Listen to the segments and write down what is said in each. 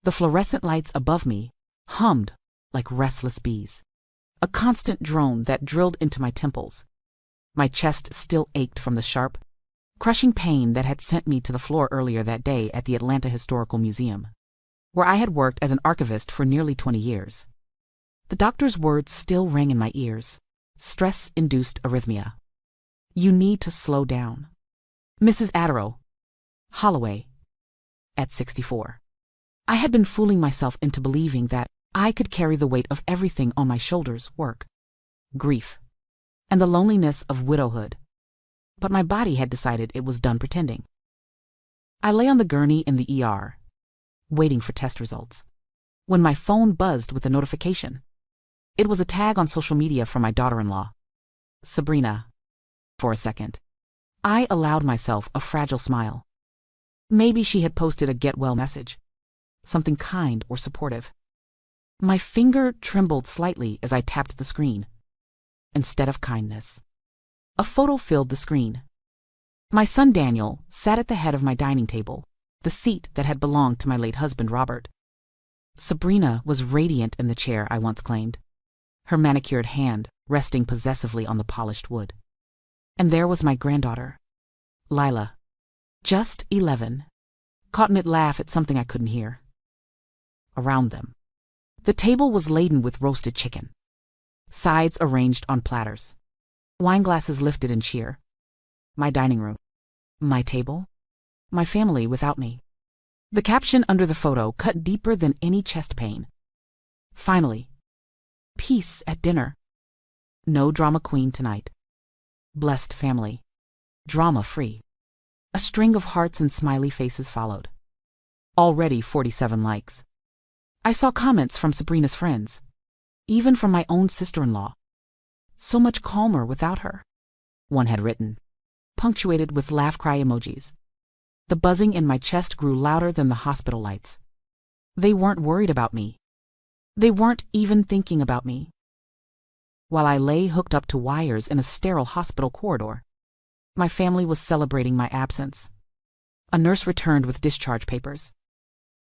The fluorescent lights above me hummed like restless bees, a constant drone that drilled into my temples. My chest still ached from the sharp, crushing pain that had sent me to the floor earlier that day at the Atlanta Historical Museum, where I had worked as an archivist for nearly 20 years. The doctor's words still rang in my ears. Stress-induced arrhythmia. You need to slow down. Mrs. Atterrow, Holloway, at 64. I had been fooling myself into believing that I could carry the weight of everything on my shoulders: work, grief, and the loneliness of widowhood. But my body had decided it was done pretending. I lay on the gurney in the ER, waiting for test results, when my phone buzzed with a notification. It was a tag on social media from my daughter-in-law, Sabrina. For a second, I allowed myself a fragile smile. Maybe she had posted a get-well message, something kind or supportive. My finger trembled slightly as I tapped the screen. Instead of kindness, a photo filled the screen. My son Daniel sat at the head of my dining table, the seat that had belonged to my late husband Robert. Sabrina was radiant in the chair I once claimed, her manicured hand resting possessively on the polished wood. And there was my granddaughter, Lila, just 11, caught mid-laugh at something I couldn't hear. Around them, the table was laden with roasted chicken, sides arranged on platters, wine glasses lifted in cheer. My dining room, my table, my family without me. The caption under the photo cut deeper than any chest pain. Finally, peace at dinner. No drama queen tonight. Blessed family. Drama-free. A string of hearts and smiley faces followed. Already 47 likes. I saw comments from Sabrina's friends, even from my own sister-in-law. So much calmer without her, one had written, punctuated with laugh-cry emojis. The buzzing in my chest grew louder than the hospital lights. They weren't worried about me. They weren't even thinking about me. While I lay hooked up to wires in a sterile hospital corridor, my family was celebrating my absence. A nurse returned with discharge papers.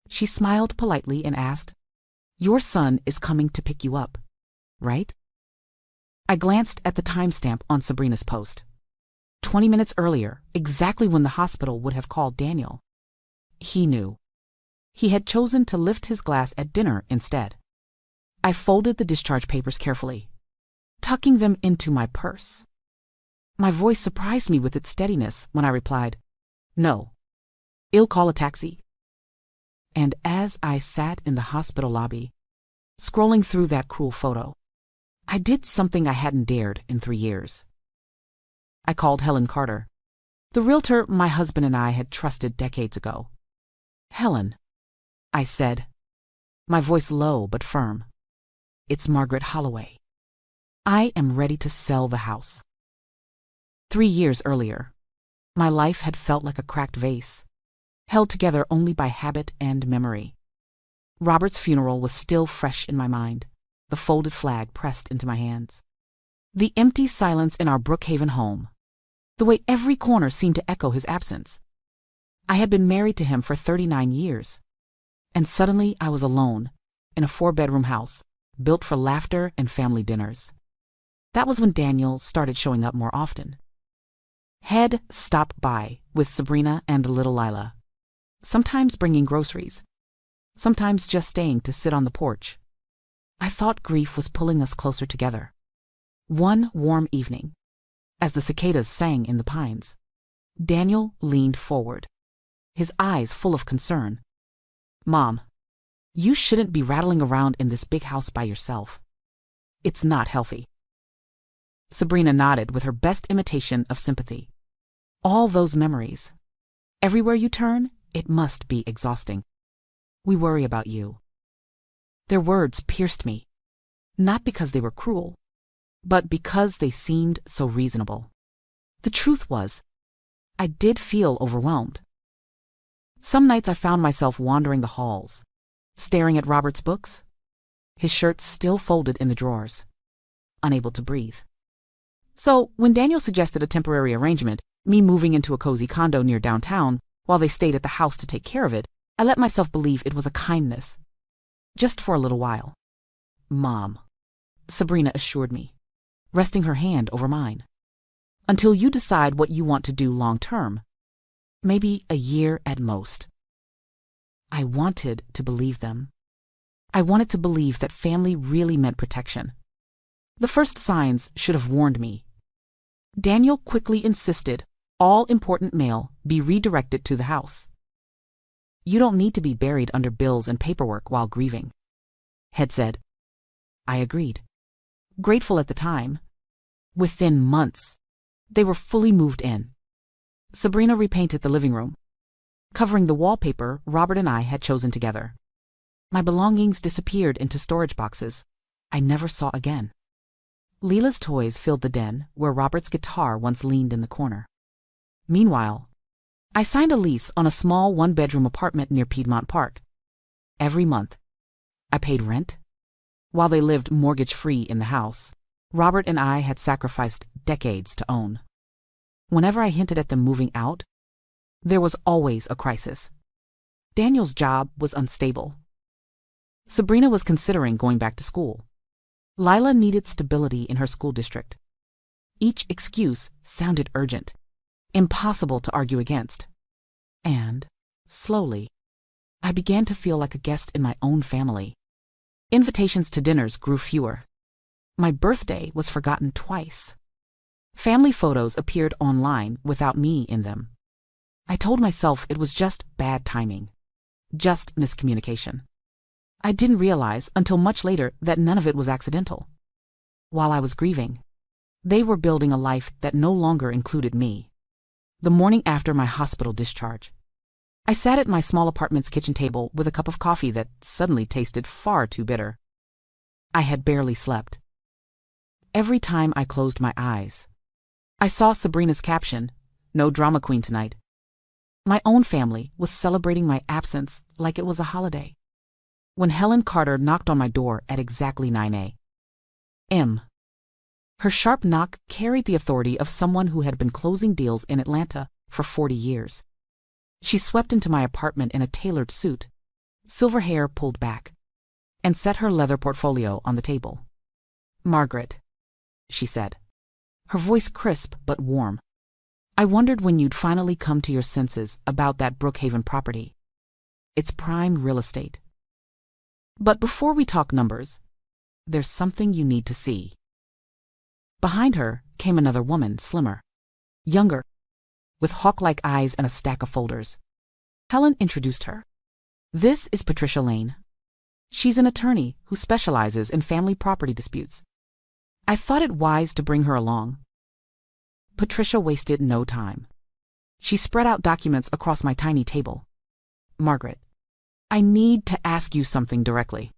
She smiled politely and asked, "Your son is coming to pick you up, right?" I glanced at the timestamp on Sabrina's post. 20 minutes earlier, exactly when the hospital would have called Daniel. He knew. He had chosen to lift his glass at dinner instead. I folded the discharge papers carefully, tucking them into my purse. My voice surprised me with its steadiness when I replied, "No, I'll call a taxi." And as I sat in the hospital lobby, scrolling through that cruel photo, I did something I hadn't dared in 3 years. I called Helen Carter, the realtor my husband and I had trusted decades ago. "Helen," I said, my voice low but firm. "It's Margaret Holloway. I am ready to sell the house." 3 years earlier, my life had felt like a cracked vase, held together only by habit and memory. Robert's funeral was still fresh in my mind, the folded flag pressed into my hands. The empty silence in our Brookhaven home, the way every corner seemed to echo his absence. I had been married to him for 39 years, and suddenly I was alone in a 4-bedroom house built for laughter and family dinners. That was when Daniel started showing up more often. He'd stop by with Sabrina and little Lila, sometimes bringing groceries, sometimes just staying to sit on the porch. I thought grief was pulling us closer together. One warm evening, as the cicadas sang in the pines, Daniel leaned forward, his eyes full of concern. "Mom, you shouldn't be rattling around in this big house by yourself. It's not healthy." Sabrina nodded with her best imitation of sympathy. "All those memories. Everywhere you turn, it must be exhausting. We worry about you." Their words pierced me, not because they were cruel, but because they seemed so reasonable. The truth was, I did feel overwhelmed. Some nights I found myself wandering the halls, staring at Robert's books, his shirts still folded in the drawers, unable to breathe. So when Daniel suggested a temporary arrangement, me moving into a cozy condo near downtown while they stayed at the house to take care of it, I let myself believe it was a kindness, just for a little while. "Mom," Sabrina assured me, resting her hand over mine. "Until you decide what you want to do long term. Maybe a year at most." I wanted to believe them. I wanted to believe that family really meant protection. The first signs should have warned me. Daniel quickly insisted all important mail be redirected to the house. "You don't need to be buried under bills and paperwork while grieving," Head said. I agreed, grateful at the time. Within months, they were fully moved in. Sabrina repainted the living room, covering the wallpaper Robert and I had chosen together. My belongings disappeared into storage boxes I never saw again. Leela's toys filled the den where Robert's guitar once leaned in the corner. Meanwhile, I signed a lease on a small one-bedroom apartment near Piedmont Park. Every month, I paid rent. While they lived mortgage-free in the house, Robert and I had sacrificed decades to own. Whenever I hinted at them moving out, there was always a crisis. Daniel's job was unstable. Sabrina was considering going back to school. Lila needed stability in her school district. Each excuse sounded urgent, impossible to argue against. And, slowly, I began to feel like a guest in my own family. Invitations to dinners grew fewer. My birthday was forgotten twice. Family photos appeared online without me in them. I told myself it was just bad timing, just miscommunication. I didn't realize until much later that none of it was accidental. While I was grieving, they were building a life that no longer included me. The morning after my hospital discharge, I sat at my small apartment's kitchen table with a cup of coffee that suddenly tasted far too bitter. I had barely slept. Every time I closed my eyes, I saw Sabrina's caption, "No drama queen tonight." My own family was celebrating my absence like it was a holiday. When Helen Carter knocked on my door at exactly 9 a.m. Her sharp knock carried the authority of someone who had been closing deals in Atlanta for 40 years. She swept into my apartment in a tailored suit, silver hair pulled back, and set her leather portfolio on the table. "Margaret," she said, her voice crisp but warm. "I wondered when you'd finally come to your senses about that Brookhaven property. It's prime real estate. But before we talk numbers, there's something you need to see." Behind her came another woman, slimmer, younger, with hawk-like eyes and a stack of folders. Helen introduced her. "This is Patricia Lane. She's an attorney who specializes in family property disputes. I thought it wise to bring her along." Patricia wasted no time. She spread out documents across my tiny table. "Margaret, I need to ask you something directly.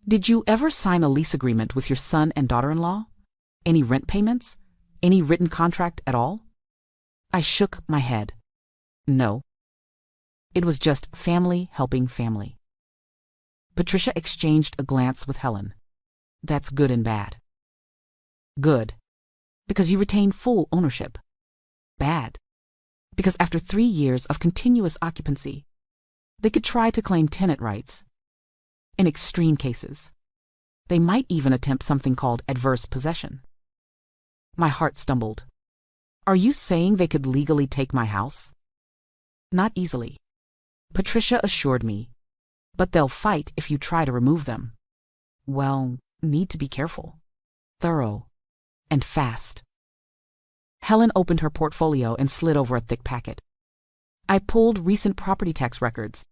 Did you ever sign a lease agreement with your son and daughter-in-law? Any rent payments? Any written contract at all?" I shook my head. No. It was just family helping family. Patricia exchanged a glance with Helen. "That's good and bad." Good, because you retain full ownership. Bad, because after 3 years of continuous occupancy, they could try to claim tenant rights. In extreme cases, they might even attempt something called adverse possession. My heart stumbled. "Are you saying they could legally take my house?" "Not easily," Patricia assured me, "but they'll fight if you try to remove them. Well, need to be careful, thorough, and fast." Helen opened her portfolio and slid over a thick packet. I pulled recent property tax records.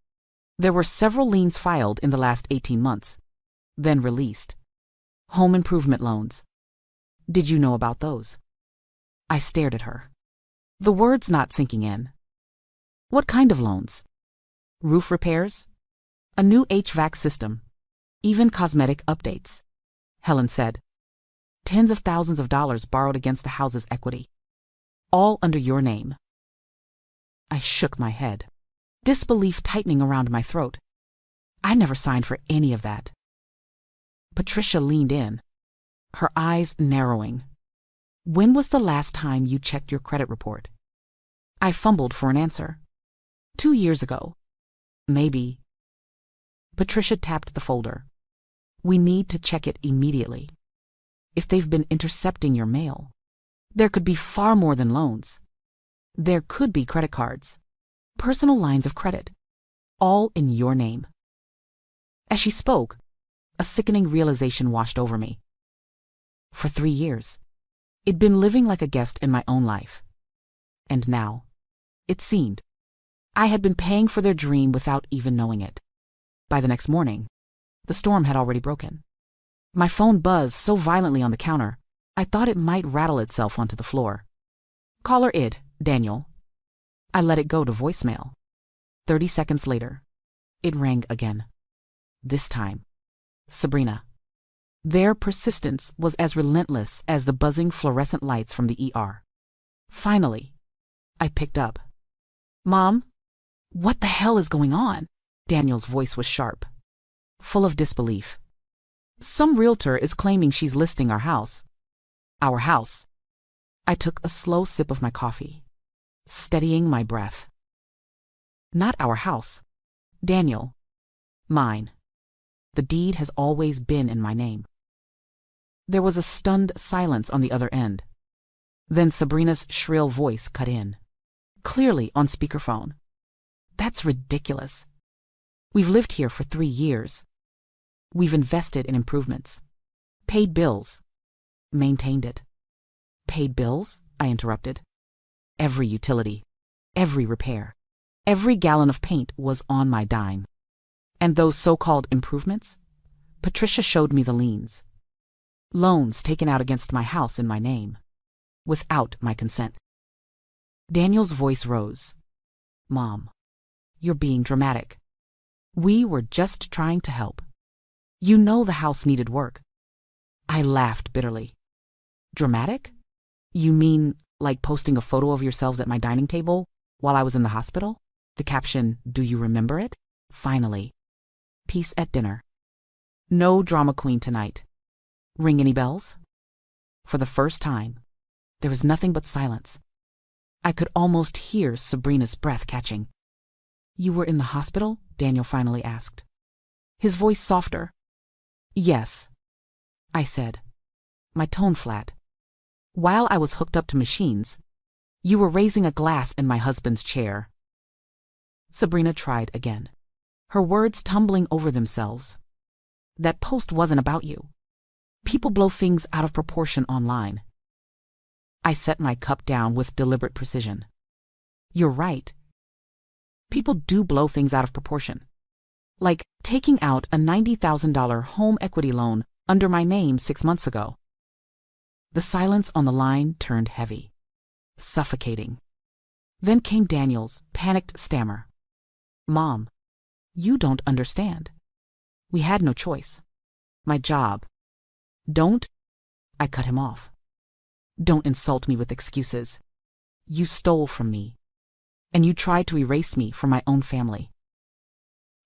There were several liens filed in the last 18 months, then released. Home improvement loans. Did you know about those? I stared at her, the words not sinking in. "What kind of loans?" "Roof repairs, a new HVAC system, even cosmetic updates," Helen said. "Tens of thousands of dollars borrowed against the house's equity. All under your name." I shook my head, disbelief tightening around my throat. I never signed for any of that. Patricia leaned in, her eyes narrowing. "When was the last time you checked your credit report?" I fumbled for an answer. 2 years ago. Maybe. Patricia tapped the folder. We need to check it immediately. If they've been intercepting your mail, there could be far more than loans. There could be credit cards, personal lines of credit, all in your name. As she spoke, a sickening realization washed over me. For 3 years, I'd been living like a guest in my own life. And now, it seemed, I had been paying for their dream without even knowing it. By the next morning, the storm had already broken. My phone buzzed so violently on the counter, I thought it might rattle itself onto the floor. Caller id, Daniel. I let it go to voicemail. 30 seconds later, it rang again. This time, Sabrina. Their persistence was as relentless as the buzzing fluorescent lights from the ER. Finally, I picked up. Mom? What the hell is going on? Daniel's voice was sharp, full of disbelief. Some realtor is claiming she's listing our house. Our house. I took a slow sip of my coffee, steadying my breath. Not our house. Daniel. Mine. The deed has always been in my name. There was a stunned silence on the other end. Then Sabrina's shrill voice cut in, clearly on speakerphone. That's ridiculous. We've lived here for 3 years. We've invested in improvements, paid bills, maintained it. Paid bills? I interrupted. Every utility, every repair, every gallon of paint was on my dime. And those so-called improvements? Patricia showed me the liens. Loans taken out against my house in my name, without my consent. Daniel's voice rose. Mom, you're being dramatic. We were just trying to help. You know the house needed work. I laughed bitterly. Dramatic? You mean like posting a photo of yourselves at my dining table while I was in the hospital? The caption, do you remember it? Finally. Peace at dinner. No drama queen tonight. Ring any bells? For the first time, there was nothing but silence. I could almost hear Sabrina's breath catching. You were in the hospital? Daniel finally asked. His voice softer. Yes, I said, my tone flat. While I was hooked up to machines, you were raising a glass in my husband's chair. Sabrina tried again, her words tumbling over themselves. That post wasn't about you. People blow things out of proportion online. I set my cup down with deliberate precision. You're right. People do blow things out of proportion. Like taking out a $90,000 home equity loan under my name 6 months ago. The silence on the line turned heavy, suffocating. Then came Daniel's panicked stammer. Mom, you don't understand. We had no choice. My job. Don't. I cut him off. Don't insult me with excuses. You stole from me, and you tried to erase me from my own family.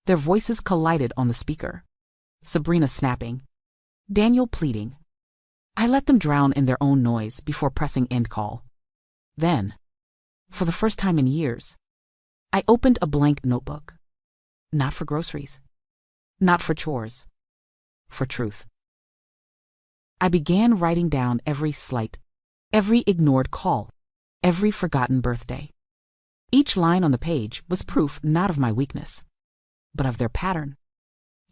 Their voices collided on the speaker. Sabrina snapping, Daniel pleading. I let them drown in their own noise before pressing end call. Then, for the first time in years, I opened a blank notebook. Not for groceries. Not for chores. For truth. I began writing down every slight, every ignored call, every forgotten birthday. Each line on the page was proof not of my weakness, but of their pattern.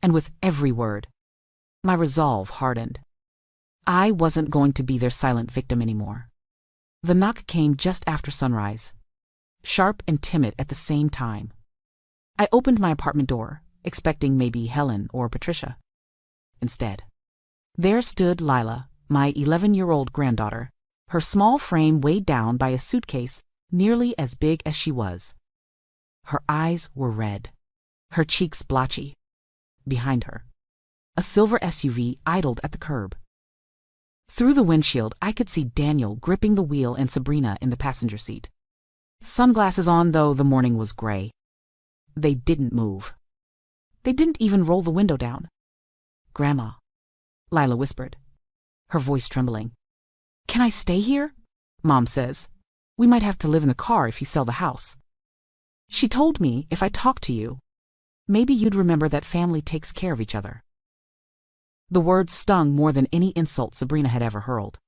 And with every word, my resolve hardened. I wasn't going to be their silent victim anymore. The knock came just after sunrise, sharp and timid at the same time. I opened my apartment door, expecting maybe Helen or Patricia. Instead, there stood Lila, my 11-year-old granddaughter, her small frame weighed down by a suitcase nearly as big as she was. Her eyes were red, her cheeks blotchy. Behind her, a silver SUV idled at the curb. Through the windshield, I could see Daniel gripping the wheel and Sabrina in the passenger seat. Sunglasses on, though the morning was gray. They didn't move. They didn't even roll the window down. Grandma, Lila whispered, her voice trembling. Can I stay here? Mom says, we might have to live in the car if you sell the house. She told me if I talk to you, Maybe you'd remember that family takes care of each other." The words stung more than any insult Sabrina had ever hurled.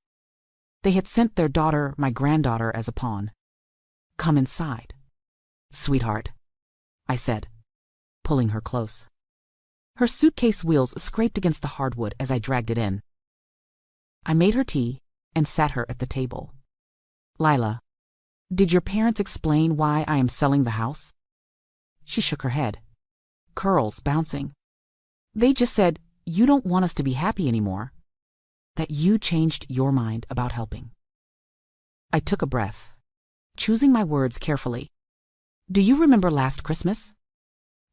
They had sent their daughter, my granddaughter, as a pawn. "Come inside." "Sweetheart," I said, pulling her close. Her suitcase wheels scraped against the hardwood as I dragged it in. I made her tea and sat her at the table. "Lila, did your parents explain why I am selling the house?" She shook her head, curls bouncing. "They just said, you don't want us to be happy anymore. That you changed your mind about helping." I took a breath, choosing my words carefully. "Do you remember last Christmas?"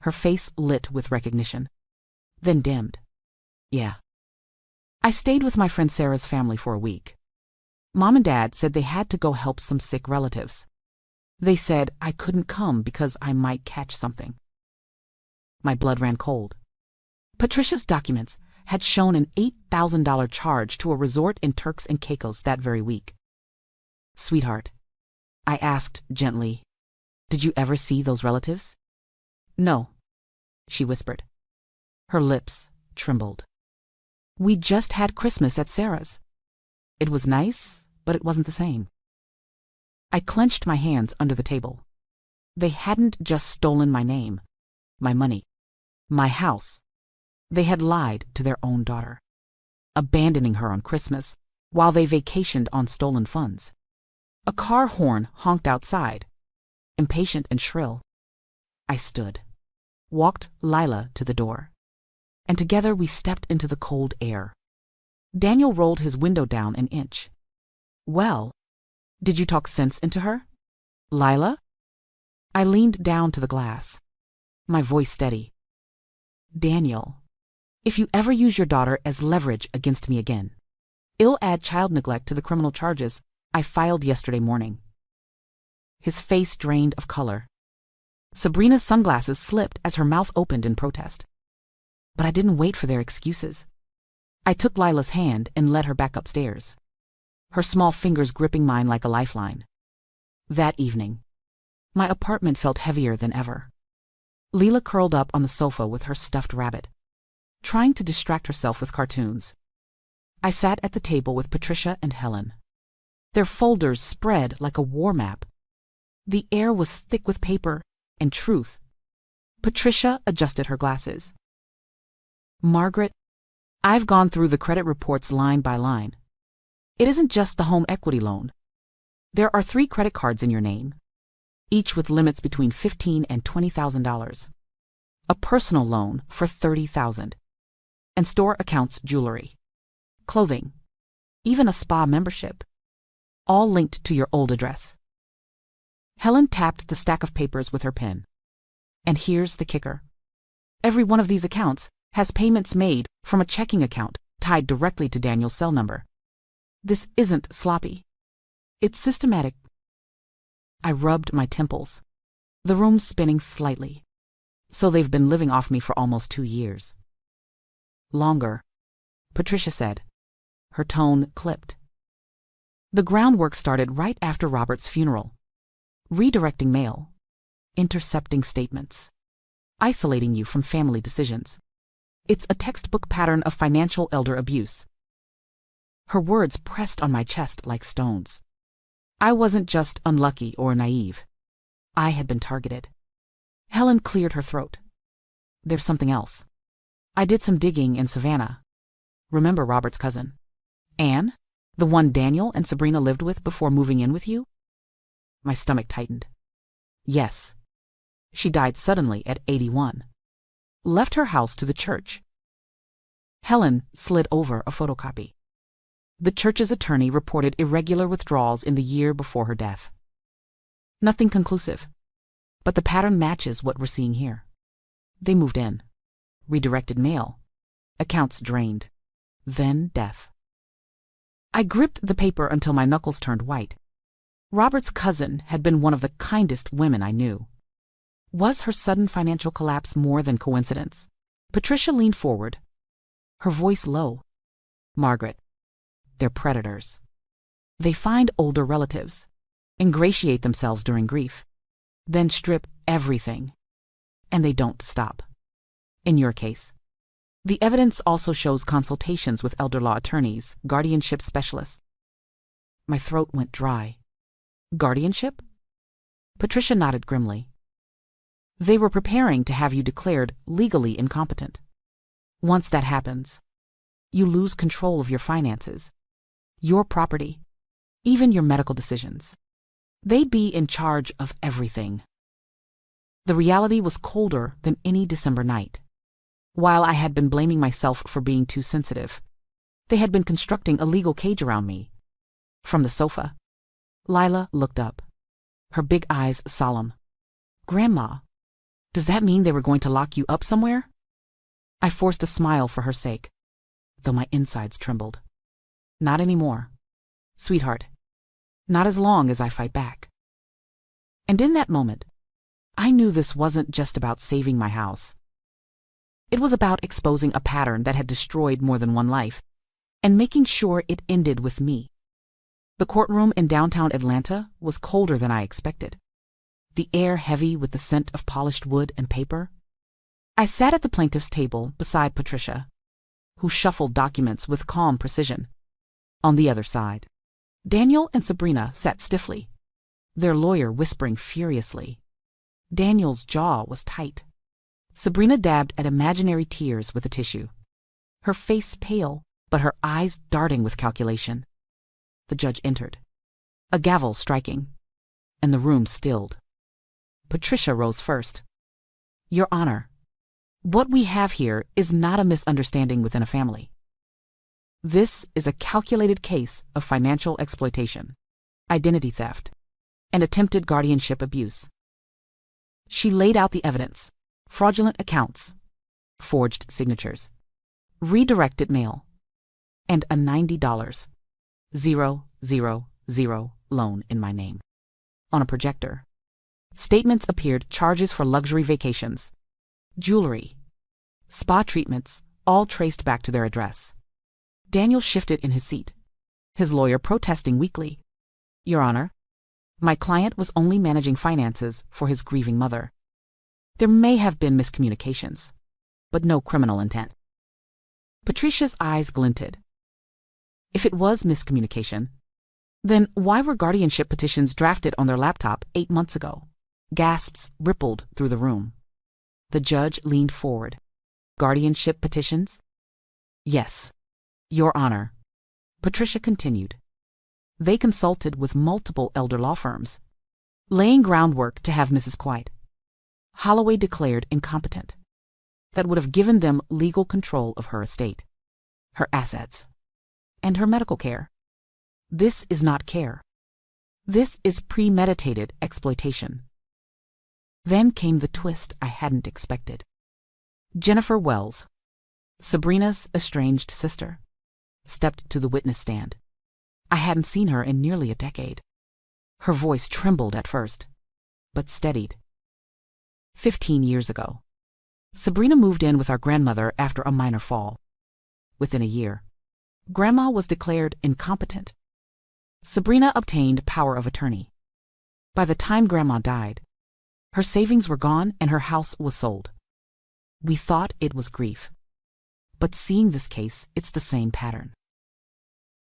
Her face lit with recognition, then dimmed. "Yeah. I stayed with my friend Sarah's family for a week. Mom and Dad said they had to go help some sick relatives. They said I couldn't come because I might catch something." My blood ran cold. Patricia's documents had shown an $8,000 charge to a resort in Turks and Caicos that very week. "Sweetheart," I asked gently, "did you ever see those relatives?" "No," she whispered. Her lips trembled. "We just had Christmas at Sarah's. It was nice, but it wasn't the same." I clenched my hands under the table. They hadn't just stolen my name, my money, my house. They had lied to their own daughter, abandoning her on Christmas while they vacationed on stolen funds. A car horn honked outside, impatient and shrill. I stood, walked Lila to the door, and together we stepped into the cold air. Daniel rolled his window down an inch. "Well, did you talk sense into her, Lila?" I leaned down to the glass, my voice steady. "Daniel, if you ever use your daughter as leverage against me again, it'll add child neglect to the criminal charges I filed yesterday morning." His face drained of color. Sabrina's sunglasses slipped as her mouth opened in protest. But I didn't wait for their excuses. I took Lila's hand and led her back upstairs, her small fingers gripping mine like a lifeline. That evening, my apartment felt heavier than ever. Lila curled up on the sofa with her stuffed rabbit, trying to distract herself with cartoons. I sat at the table with Patricia and Helen. Their folders spread like a war map. The air was thick with paper and truth. Patricia adjusted her glasses. "Margaret, I've gone through the credit reports line by line. It isn't just the home equity loan. There are 3 credit cards in your name, each with limits between $15,000 and $20,000. A personal loan for $30,000. And store accounts, jewelry, clothing, even a spa membership, all linked to your old address." Helen tapped the stack of papers with her pen. "And here's the kicker. Every one of these accounts has payments made from a checking account tied directly to Daniel's cell number. This isn't sloppy. It's systematic." I rubbed my temples, the room spinning slightly. "So they've been living off me for almost 2 years. "Longer," Patricia said. Her tone clipped. "The groundwork started right after Robert's funeral. Redirecting mail, intercepting statements, isolating you from family decisions. It's a textbook pattern of financial elder abuse." Her words pressed on my chest like stones. I wasn't just unlucky or naive. I had been targeted. Helen cleared her throat. "There's something else. I did some digging in Savannah. Remember Robert's cousin, Anne, the one Daniel and Sabrina lived with before moving in with you?" My stomach tightened. "Yes. She died suddenly at 81. Left her house to the church." Helen slid over a photocopy. The church's attorney reported irregular withdrawals in the year before her death. Nothing conclusive, but the pattern matches what we're seeing here. They moved in, redirected mail, accounts drained, then death. I gripped the paper until my knuckles turned white. Robert's cousin had been one of the kindest women I knew. Was her sudden financial collapse more than coincidence? Patricia leaned forward, her voice low. "Margaret, they're predators. They find older relatives, ingratiate themselves during grief, then strip everything. And they don't stop." In your case, the evidence also shows consultations with elder law attorneys, guardianship specialists. My throat went dry. Guardianship? Patricia nodded grimly. They were preparing to have you declared legally incompetent. Once that happens, you lose control of your finances, your property, even your medical decisions. They'd be in charge of everything. The reality was colder than any December night. While I had been blaming myself for being too sensitive, they had been constructing a legal cage around me. From the sofa, Lila looked up, her big eyes solemn. Grandma, does that mean they were going to lock you up somewhere? I forced a smile for her sake, though my insides trembled. Not anymore, sweetheart. Not as long as I fight back. And in that moment, I knew this wasn't just about saving my house. It was about exposing a pattern that had destroyed more than one life, and making sure it ended with me. The courtroom in downtown Atlanta was colder than I expected, the air heavy with the scent of polished wood and paper. I sat at the plaintiff's table beside Patricia, who shuffled documents with calm precision. On the other side, Daniel and Sabrina sat stiffly, their lawyer whispering furiously. Daniel's jaw was tight. Sabrina dabbed at imaginary tears with a tissue, her face pale, but her eyes darting with calculation. The judge entered, a gavel striking, and the room stilled. Patricia rose first. Your Honor, what we have here is not a misunderstanding within a family. This is a calculated case of financial exploitation, identity theft, and attempted guardianship abuse. She laid out the evidence: fraudulent accounts, forged signatures, redirected mail, and a $90,000 loan in my name. On a projector, statements appeared: charges for luxury vacations, jewelry, spa treatments, all traced back to their address. Daniel shifted in his seat, his lawyer protesting weakly. Your Honor, my client was only managing finances for his grieving mother. There may have been miscommunications, but no criminal intent. Patricia's eyes glinted. If it was miscommunication, then why were guardianship petitions drafted on their laptop 8 months ago? Gasps rippled through the room. The judge leaned forward. Guardianship petitions? Yes, Your Honor. Patricia continued. They consulted with multiple elder law firms, laying groundwork to have Mrs. Quite Holloway declared incompetent. That would have given them legal control of her estate, her assets, and her medical care. This is not care. This is premeditated exploitation. Then came the twist I hadn't expected. Jennifer Wells, Sabrina's estranged sister, stepped to the witness stand. I hadn't seen her in nearly a decade. Her voice trembled at first, but steadied. 15 years ago, Sabrina moved in with our grandmother after a minor fall. Within a year, Grandma was declared incompetent. Sabrina obtained power of attorney. By the time Grandma died, her savings were gone and her house was sold. We thought it was grief, but seeing this case, it's the same pattern.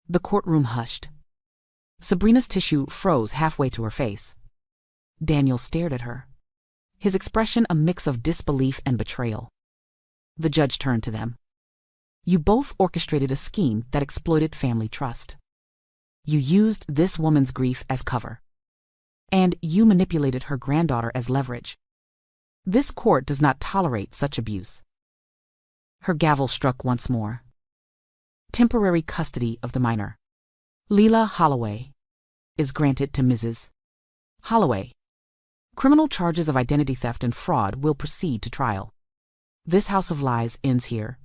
The courtroom hushed. Sabrina's tissue froze halfway to her face. Daniel stared at her, his expression a mix of disbelief and betrayal. The judge turned to them. You both orchestrated a scheme that exploited family trust. You used this woman's grief as cover, and you manipulated her granddaughter as leverage. This court does not tolerate such abuse. Her gavel struck once more. Temporary custody of the minor, Leila Holloway, is granted to Mrs. Holloway. Criminal charges of identity theft and fraud will proceed to trial. This house of lies ends here.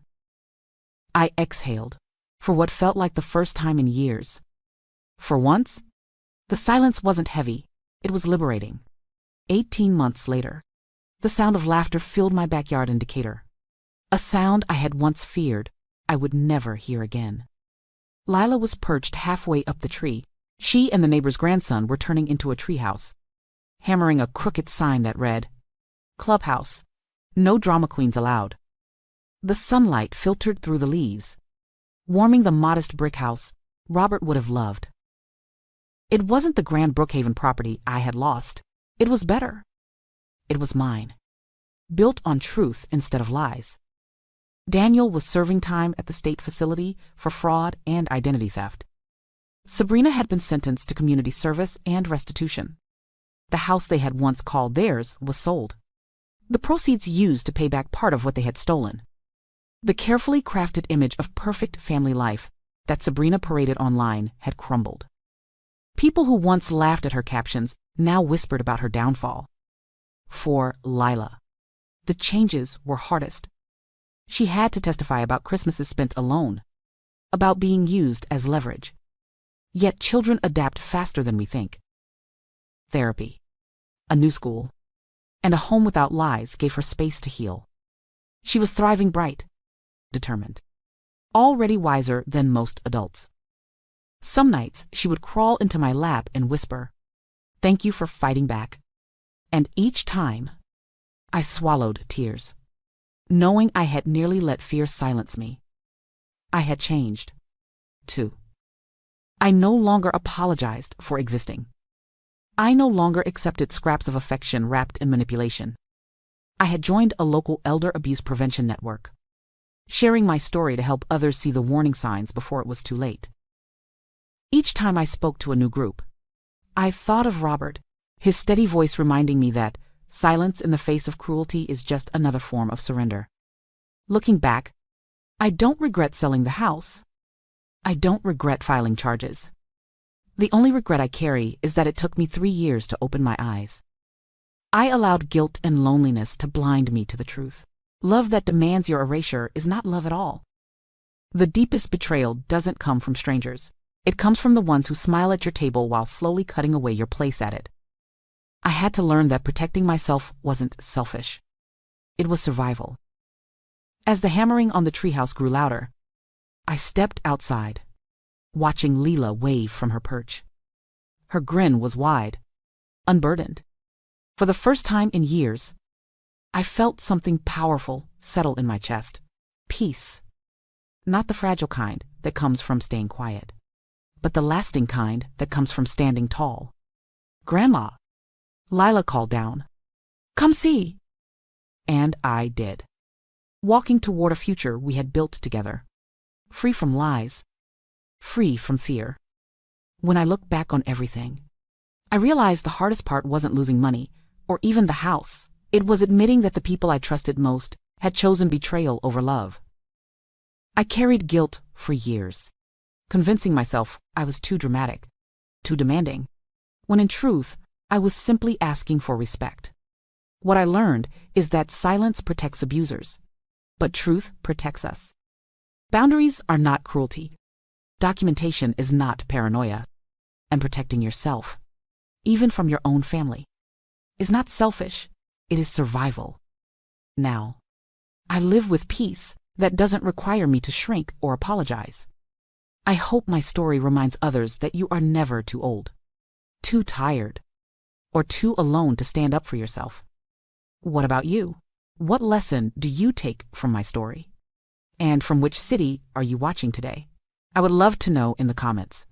I exhaled, for what felt like the first time in years. For once, the silence wasn't heavy, it was liberating. 18 months later, the sound of laughter filled my backyard in Decatur. A sound I had once feared I would never hear again. Lila was perched halfway up the tree. She and the neighbor's grandson were turning into a treehouse, hammering a crooked sign that read, Clubhouse, no drama queens allowed. The sunlight filtered through the leaves, warming the modest brick house Robert would have loved. It wasn't the grand Brookhaven property I had lost. It was better. It was mine, built on truth instead of lies. Daniel was serving time at the state facility for fraud and identity theft. Sabrina had been sentenced to community service and restitution. The house they had once called theirs was sold. The proceeds used to pay back part of what they had stolen. The carefully crafted image of perfect family life that Sabrina paraded online had crumbled. People who once laughed at her captions now whispered about her downfall. For Lila, the changes were hardest. She had to testify about Christmases spent alone, about being used as leverage. Yet children adapt faster than we think. Therapy, a new school, and a home without lies gave her space to heal. She was thriving bright, determined, already wiser than most adults. Some nights she would crawl into my lap and whisper, "Thank you for fighting back." And each time, I swallowed tears, knowing I had nearly let fear silence me. I had changed, too. I no longer apologized for existing. I no longer accepted scraps of affection wrapped in manipulation. I had joined a local elder abuse prevention network, sharing my story to help others see the warning signs before it was too late. Each time I spoke to a new group, I thought of Robert, his steady voice reminding me that silence in the face of cruelty is just another form of surrender. Looking back, I don't regret selling the house. I don't regret filing charges. The only regret I carry is that it took me 3 years to open my eyes. I allowed guilt and loneliness to blind me to the truth. Love that demands your erasure is not love at all. The deepest betrayal doesn't come from strangers. It comes from the ones who smile at your table while slowly cutting away your place at it. I had to learn that protecting myself wasn't selfish. It was survival. As the hammering on the treehouse grew louder, I stepped outside, watching Leela wave from her perch. Her grin was wide, unburdened. For the first time in years, I felt something powerful settle in my chest. Peace. Not the fragile kind that comes from staying quiet, but the lasting kind that comes from standing tall. "Grandma," Lila called down. "Come see." And I did, walking toward a future we had built together, free from lies, free from fear. When I look back on everything, I realized the hardest part wasn't losing money, or even the house. It was admitting that the people I trusted most had chosen betrayal over love. I carried guilt for years, convincing myself I was too dramatic, too demanding, when in truth, I was simply asking for respect. What I learned is that silence protects abusers, but truth protects us. Boundaries are not cruelty. Documentation is not paranoia. And protecting yourself, even from your own family, is not selfish. It is survival. Now, I live with peace that doesn't require me to shrink or apologize. I hope my story reminds others that you are never too old, too tired, or too alone to stand up for yourself. What about you? What lesson do you take from my story? And from which city are you watching today? I would love to know in the comments.